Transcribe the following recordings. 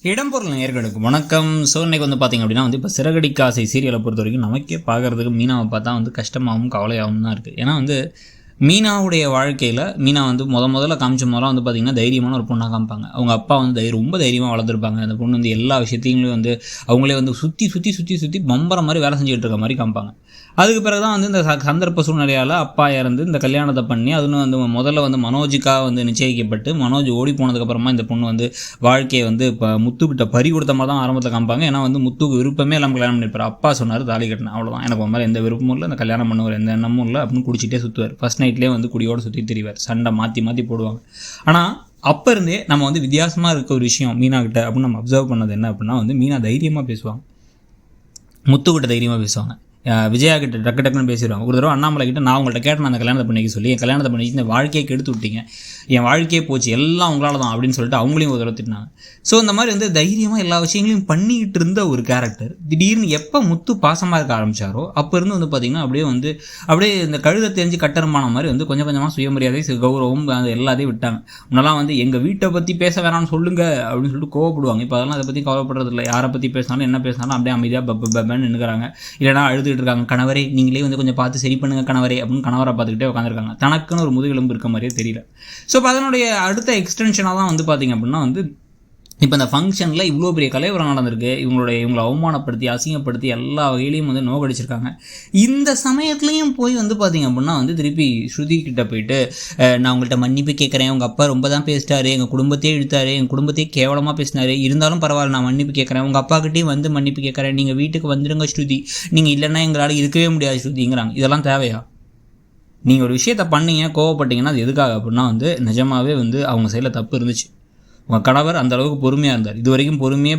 இடம்பொருள் நேயர்களுக்கு வணக்கம். ஸோ இன்னைக்கு வந்து பார்த்திங்க அப்படின்னா இப்போ சிறகடிக்க ஆசை சீரியலை பொறுத்த வரைக்கும் நமக்கே பார்க்குறதுக்கு மீனாவை பார்த்தா கஷ்டமாகவும் கவலையாகவும் தான் இருக்குது. ஏன்னா மீனாவுடைய வாழ்க்கையில் மீனா முதல்ல காமிச்ச முதல்ல பார்த்திங்கன்னா தைரியமான ஒரு பொண்ணாக காமிப்பாங்க. அவங்க அப்பா ரொம்ப தைரியமாக வளர்த்துருப்பாங்க. அந்த பொண்ணு எல்லா விஷயத்தையும் அவங்களே சுற்றி சுற்றி சுற்றி சுற்றி பம்பரம் மாதிரி வேலை செஞ்சுட்டு இருக்க மாதிரி காமிப்பாங்க. அதுக்கு பிறகு தான் இந்த சந்தர்ப்ப சூழ்நிலையால் அப்பா இறந்து இந்த கல்யாணத்தை பண்ணி அதுவும் முதல்ல மனோஜுக்காக நிச்சயிக்கப்பட்டு மனோஜ் ஓடி போனதுக்கப்புறமா இந்த பொண்ணு வாழ்க்கையை இப்போ முத்துக்கிட்ட பறி கொடுத்த மாதிரி தான் ஆரம்பத்தில் காமிப்பாங்க. ஏன்னா முத்துக்கு விருப்பமே எல்லாம் கல்யாணம் பண்ணிப்பார். அப்பா சொன்னார் தாலி கட்டினேன், அவ்வளோதான், எனக்கு மாதிரி எந்த விருப்பமும் இல்லை, இந்த கல்யாணம் பண்ணுவார், எந்த எண்ணமும் இல்லை அப்படின்னு குடிச்சிட்டே சுற்றுவார். ஃபஸ்ட் நைட்லேயே குடியோடு சுற்றி திரிவார். சண்டை மாற்றி மாற்றி போடுவாங்க. ஆனால் அப்போ இருந்தே நம்ம வித்தியாசமாக இருக்க ஒரு விஷயம் மீனா கிட்ட அப்படின்னு நம்ம அப்சர்வ் பண்ணது என்ன அப்படின்னா மீனா தைரியமாக பேசுவாங்க, முத்துக்கிட்ட தைரியமாக பேசுவாங்க, விஜயா கிட்ட டக்கு டக்குன்னு பேசிடுவாங்க. ஒரு தடவை அண்ணாமலை கிட்ட நான் உங்கள்கிட்ட கேட்டேன் அந்த கல்யாணத்தை பண்ணிக்க சொல்லி, என் கல்யாணத்தை பண்ணி இந்த வாழ்க்கையை கெடுத்து விட்டீங்க, என் வாழ்க்கையே போச்சு, எல்லாம் உங்களால் தான் அப்படின்னு சொல்லிட்டு அவங்களையும் ஒரு தடவை திட்டினாங்க. ஸோ இந்த மாதிரி தைரியமாக எல்லா விஷயங்களையும் பண்ணிக்கிட்டு இருந்த ஒரு கேரக்டர் திடீர்னு எப்போ முத்து பாசமாக இருக்க ஆரம்பித்தாரோ அப்போ இருந்து பார்த்திங்கன்னா அப்படியே இந்த கழுதை தெரிஞ்சு கட்டரமான மாதிரி கொஞ்சம் கொஞ்சமாக சுயமரியாதை கௌரவம் அது எல்லாத்தையும் விட்டாங்க. முன்னெல்லாம் எங்கள் வீட்டை பற்றி பேச வேணாம்னு சொல்லுங்க அப்படின்னு சொல்லிட்டு கோவப்படுவாங்க. இப்போ அதெல்லாம் அதை பற்றி கவலைப்படுறது இல்லை. யாரை பற்றி பேசினாலும் என்ன பேசினாலும் அப்படியே அமைதியாக பப்பன்னு நின்றுக்கிறாங்க. இல்லைனா அழுதுகிட்டு இருக்காங்க, கணவரே நீங்களே கொஞ்சம் பார்த்து சரி பண்ணுங்க கணவரே அப்படின்னு கணவரை பார்த்துக்கிட்டே உட்காந்துருக்காங்க. தனக்குன்னு ஒரு முதுகெலும்பு இருக்க மாதிரியே தெரியல. ஸோ இப்போ அதனுடைய அடுத்த எக்ஸ்டென்ஷனாக தான் பார்த்திங்க அப்படின்னா இப்போ இந்த ஃபங்க்ஷனில் இவ்வளோ பெரிய கலைவரம் நடந்திருக்கு. இவங்களை அவமானப்படுத்தி அசிங்கப்படுத்தி எல்லா வகையிலையும் நோக்கடிச்சிருக்காங்க. இந்த சமயத்துலையும் போய் பார்த்திங்க அப்படின்னா திருப்பி ஸ்ருதி கிட்ட போயிட்டு நான் உங்கள்கிட்ட மன்னிப்பு கேட்குறேன், உங்கள் அப்பா ரொம்ப தான் பேசிட்டாரு, எங்கள் குடும்பத்தையே இழுத்தாரு, எங்கள் குடும்பத்தையே கேவலமாக பேசினாரு, இருந்தாலும் பரவாயில்ல நான் மன்னிப்பு கேட்குறேன், உங்கள் அப்பாக்கிட்டையும் மன்னிப்பு கேட்குறேன், நீங்கள் வீட்டுக்கு வந்துடுங்க ஸ்ருதி, நீங்கள் இல்லைன்னா எங்களால் இருக்கவே முடியாது ஸ்ருதிங்கிறாங்க. இதெல்லாம் தேவையா? நீங்கள் ஒரு விஷயத்த பண்ணீங்க, கோவப்பட்டீங்கன்னா அது எதுக்காக அப்படின்னா நிஜமாகவே அவங்க சைடில் தப்பு இருந்துச்சு. உங்கள் கணவர் அந்த அளவுக்கு பொறுமையாக இருந்தார். இது வரைக்கும் பொறுமையே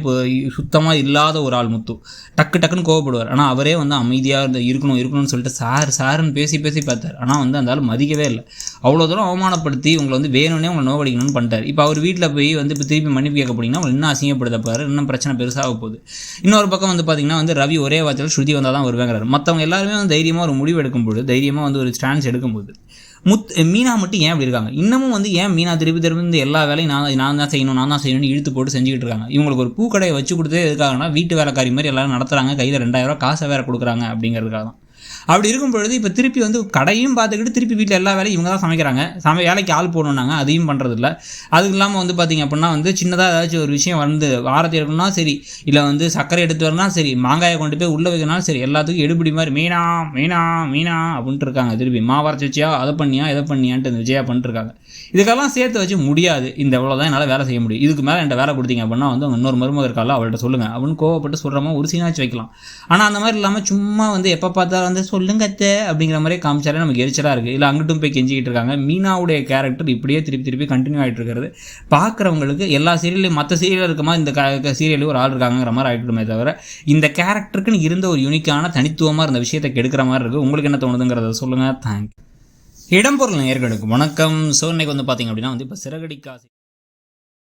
சுத்தமாக இல்லாத ஒரு ஆள் முத்து. டக்குன்னு கோவப்படுவார். ஆனால் அவரே அமைதியாக இருக்கணும்னு சொல்லிட்டு சாருன்னு பேசி பார்த்தார். ஆனால் அந்த ஆள் மதிக்கவே இல்லை. அவ்வளோ தூரம் அவமானப்படுத்தி உங்களை வேணும்னே உங்களை நோக்கடிக்கணும்னு பண்ணிட்டார். இப்போ அவர் வீட்டில் போய் இப்போ திருப்பி மன்னிப்பு கேட்க போனீங்கன்னா அவங்க இன்னும் அசிங்கப்படுத்தப்பாரு, இன்னும் பிரச்சனை பெருசாக போகுது. இன்னொரு பக்கம் பார்த்திங்கன்னா ரவி ஒரே வார்த்தையில் ஸ்ருதி வந்தால் தான் வருவாங்கிறார். மற்றவங்க எல்லாருமே தைரியமாக ஒரு முடிவு எடுக்கும்போது, தைரியமாக ஒரு ஸ்டாண்ட்ஸ் எடுக்கும்போது மீனா மட்டும் ஏன் அப்படி இருக்காங்க? இன்னமும் ஏன் மீனா திருப்பி எல்லா வேலையும் நான் தான் செய்யணும்னு இழுத்து போட்டு செஞ்சுக்கிட்டு இருக்காங்க? இவங்களுக்கு ஒரு பூக்கடையை வச்சு கொடுத்தே எதுக்காகனா வீட்டு வேலைக்காரி மாதிரி எல்லாரும் நடத்துகிறாங்க, கையில் 2000 ரூபா காசை வேறு கொடுக்குறாங்க அப்படிங்கிறதுக்காக தான். அப்படி இருக்கும் பொழுது இப்போ திருப்பி கடையும் பார்த்துக்கிட்டு திருப்பி வீட்டில் எல்லா வேலையும் இவங்க தான் சமைக்கிறாங்க. வேலைக்கு ஆள் போடணுன்னாங்க, அதையும் பண்ணுறதில்ல. அதுக்கு இல்லாமல் பார்த்திங்க அப்படின்னா சின்னதாக ஏதாச்சும் ஒரு விஷயம் வாரத்தை எடுக்கணும்னா சரி, இல்லை சர்க்கரை எடுத்து வரணும்னா சரி, மாங்காயை கொண்டு போய் உள்ளே வைக்கணும்னாலும் சரி, எல்லாத்துக்கும் எடுபடி மாதிரி மீனா மீனா மீனா அப்படின்ட்டு இருக்காங்க. திருப்பி மாவரைச்சி வச்சியா, அதை பண்ணியா எதை பண்ணியான்ட்டு இந்த விஜயா பண்ணிட்டுருக்காங்க. இதுக்கெல்லாம் சேர்த்து வச்சு முடியாது, இந்த எவ்வளோதான் என்னால் வேலை செய்ய முடியும், இதுக்கு மேலே என்கிட்ட வேலை கொடுத்தீங்க அப்படின்னா இன்னொரு மருமக இருக்கால அவள்கிட்ட சொல்லுங்கள் அப்படின்னு கோவப்பட்டு சொல்கிறமா ஒரு சீனாச்சு வைக்கலாம். ஆனால் அந்த மாதிரி இல்லாமல் சும்மா எப்போ பார்த்தா சொல்லுங்க அத்தை அப்படிங்கிற மாதிரி காமிச்சாலே நமக்கு எரிச்சலாக இருக்குது. இல்லை அங்கிட்டும் போய் கெஞ்சிக்கிட்டு இருக்காங்க. மீனாவுடைய கேரக்டர் இப்படியே திருப்பி கண்டினியூ ஆகிட்டு இருக்கிறது பார்க்குறவங்களுக்கு எல்லா சீரியல்லையும் மற்ற சீரியல் இருக்குமா இந்த சீரியலையும் ஒரு ஆள் இருக்காங்கிற மாதிரி ஆகிட்டுமே தவிர இந்த கேரக்டருக்குன்னு இருந்த ஒரு யூனிக்கான தனித்துவமாக இருந்த விஷயத்தை கெடுக்கிற மாதிரி இருக்குது. உங்களுக்கு என்ன தோணுதுங்கிறத சொல்லுங்கள். தேங்க்யூ. இடம்பொருள் நேயர்களுக்கு வணக்கம். ஸோ இன்னைக்கு பார்த்திங்க அப்படின்னா இப்போ சிறகடிக்க ஆசை